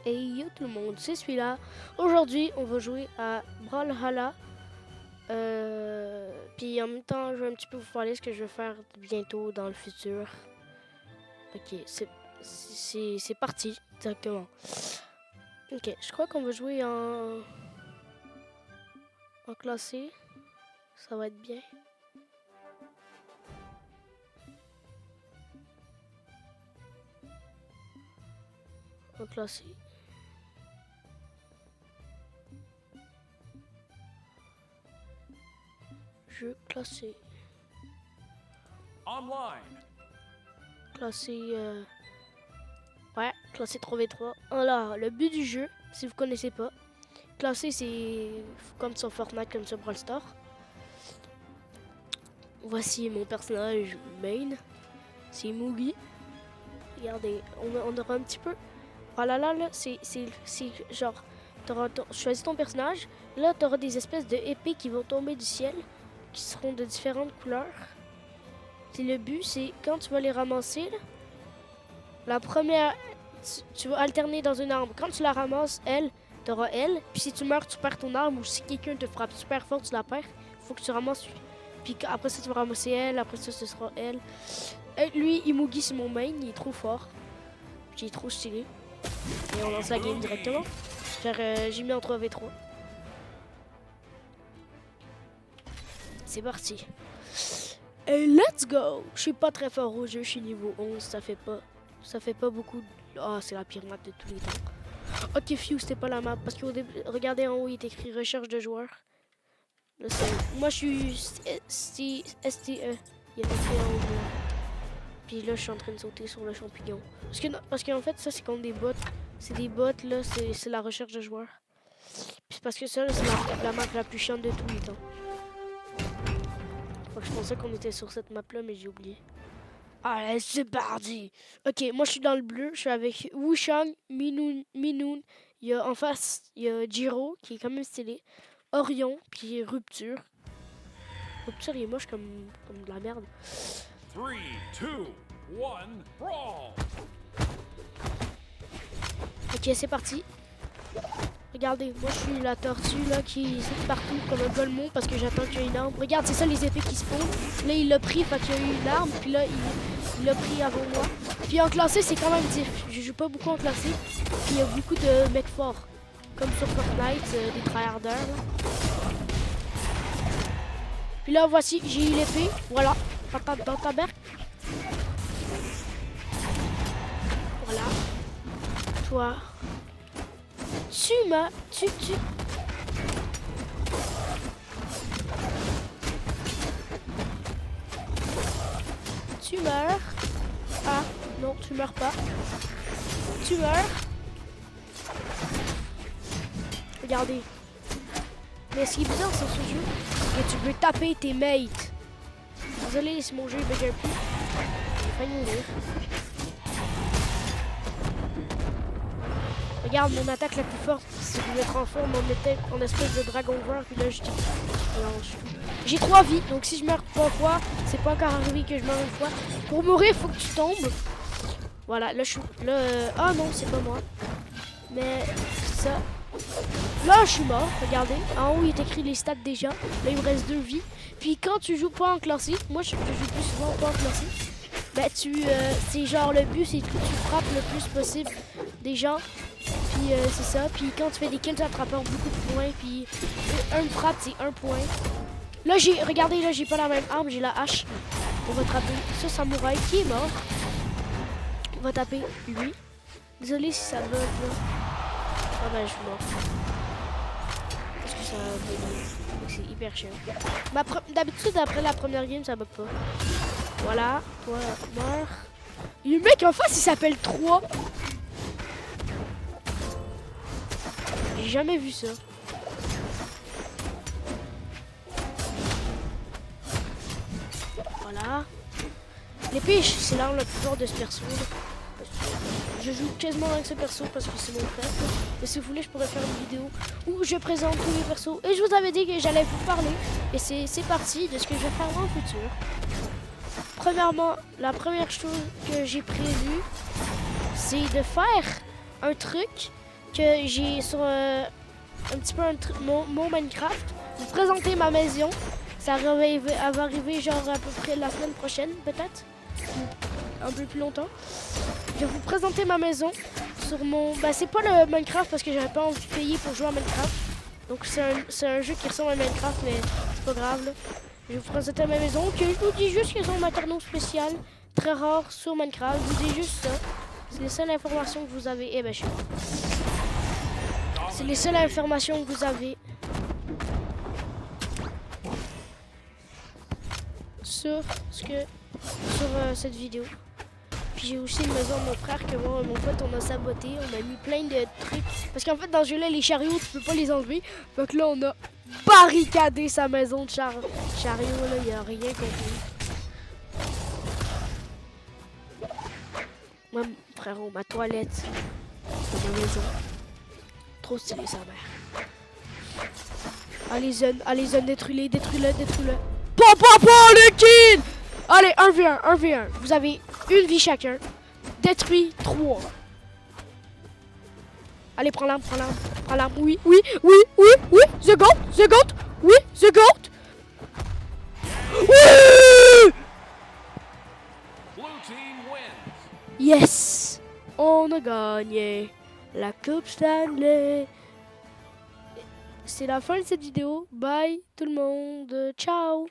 Hey yo tout le monde, c'est celui-là. Aujourd'hui, on va jouer à Brawlhalla. Puis en même temps, je vais un petit peu vous parler ce que je vais faire bientôt dans le futur. Ok, c'est parti, directement. Ok, je crois qu'on va jouer en classé. Ça va être bien. En classé. Jeu classé. Online. Classé. Ouais, classé 3v3. Alors, le but du jeu, si vous connaissez pas, classé c'est comme sur Fortnite, comme sur Brawl Stars. Voici mon personnage main. C'est Moogie. Regardez, on aura un petit peu. Voilà, là, c'est genre. Choisis ton personnage. Là, tu auras des espèces de épées qui vont tomber du ciel, qui seront de différentes couleurs. C'est le but, c'est quand tu vas les ramasser, là, la première, tu vas alterner dans une arme. Quand tu la ramasses, elle, tu auras elle. Puis si tu meurs, tu perds ton arme. Ou si quelqu'un te frappe super fort, tu la perds. Il faut que tu ramasses. Puis après ça, tu vas ramasser elle. Après ça, ce sera elle. Et lui, Imugi, c'est mon main. Il est trop fort. Puis il est trop stylé. Et on lance la game directement. J'ai mis en 3v3. C'est parti. Et let's go! Je suis pas très fort au jeu. Je suis niveau 11. Ça fait pas beaucoup. Ah, c'est la pire map de tous les temps. Ok, Few, c'était pas la map. Parce qu'au début, regardez en haut, il est écrit recherche de joueurs. Là, moi, je suis STE. Il y a écrit en haut. Puis là, je suis en train de sauter sur le champignon. Parce qu'en fait, ça, c'est comme des bots. C'est des bots, là, c'est la recherche de joueurs. Puis parce que ça, c'est la map la plus chiante de tous les temps. Je pensais qu'on était sur cette map-là, mais j'ai oublié. Allez, c'est parti! Ok, moi je suis dans le bleu, je suis avec Wushang, Minoon. Il y a en face, il y a Jiro, qui est quand même stylé. Orion, puis Rupture. Rupture, il est moche comme de la merde. 3, 2, 1, brawl! Ok, c'est parti. Regardez, moi je suis la tortue là qui saute partout comme un golemon parce que j'attends qu'il y ait une arme. Regarde, c'est ça les épées qui se font. Là, il l'a pris, fait qu'il y a eu une arme, puis là, il l'a pris avant moi. Puis en classé, c'est quand même diff. Je joue pas beaucoup en classé. Puis il y a beaucoup de mecs forts. Comme sur Fortnite, des tryharders. Puis là, voici, j'ai eu l'épée. Voilà, dans ta berque. Voilà. Toi. Tu meurs. Ah, non, tu meurs pas. Tu meurs. Regardez. Mais ce qui est bizarre sur ce jeu, c'est que tu peux taper tes mates. Désolé si mon jeu bug un peu. J'ai failli mourir. Regarde, mon attaque la plus forte, c'est que je me transforme en espèce de dragon vert, puis là je j'ai 3 vies, donc si je meurs 3 fois, c'est pas encore arrivé que je meurs une fois. Pour mourir, il faut que tu tombes. Voilà, là je suis. Ah non, c'est pas moi. Mais ça. Là je suis mort, regardez. En haut il est écrit les stats déjà. Là il me reste 2 vies. Puis quand tu joues pas en classique, moi je joue plus souvent pas en classique. Ben c'est genre le but c'est que tu frappes le plus possible des gens. Puis c'est ça. Puis quand tu fais des kills, ça te rapporte beaucoup de points. Puis une frappe, c'est 1 point. Là, regardez, là, j'ai pas la même arme, j'ai la hache. On va taper ce samouraï qui est mort. On va taper lui. Désolé si ça bug là. Ah ben, je suis mort. Parce que ça bug. C'est hyper chiant. D'habitude, après la première game, ça bug pas. Voilà, toi, mort. Le mec en face, il s'appelle 3. J'ai jamais vu ça. Voilà. L'épée, c'est l'arme la plus forte de ce perso. Je joue quasiment avec ce perso parce que c'est mon frère. Mais si vous voulez, je pourrais faire une vidéo où je présente tous les persos. Et je vous avais dit que j'allais vous parler. Et c'est parti de ce que je vais faire dans le futur. Premièrement, la première chose que j'ai prévue, c'est de faire un truc que j'ai sur un petit peu mon Minecraft. Vous présenter ma maison. Ça va arriver genre à peu près la semaine prochaine, peut-être. Un peu plus longtemps. Je vais vous présenter ma maison sur mon... Bah, c'est pas le Minecraft parce que j'avais pas envie de payer pour jouer à Minecraft. Donc c'est un jeu qui ressemble à Minecraft, mais c'est pas grave là. Je vais vous présenter ma maison. Ok, je vous dis juste qu'ils ont un maternau spécial, très rare sur Minecraft. Je vous dis juste ça. C'est les seules informations que vous avez. Eh ben, je sais pas. C'est les seules informations que vous avez. Sur cette vidéo. Puis j'ai aussi une maison de mon frère que moi et mon pote on a saboté. On a mis plein de trucs. Parce qu'en fait dans ce jeu là les chariots tu peux pas les enlever. Donc là on a barricadé sa maison de chariot là, il n'y a rien compris. Moi frérot, ma toilette, c'est ma maison. Trop stylé sa mère. Allez Zen, détruis-les. Papa, les kills! Allez, 1v1. Vous avez une vie chacun. Détruit 3. Allez, prends l'arme. Oui. The goat. Oui, the goat. Oui! Blue team wins. Yes! On a gagné la Coupe Stanley. C'est la fin de cette vidéo. Bye tout le monde. Ciao!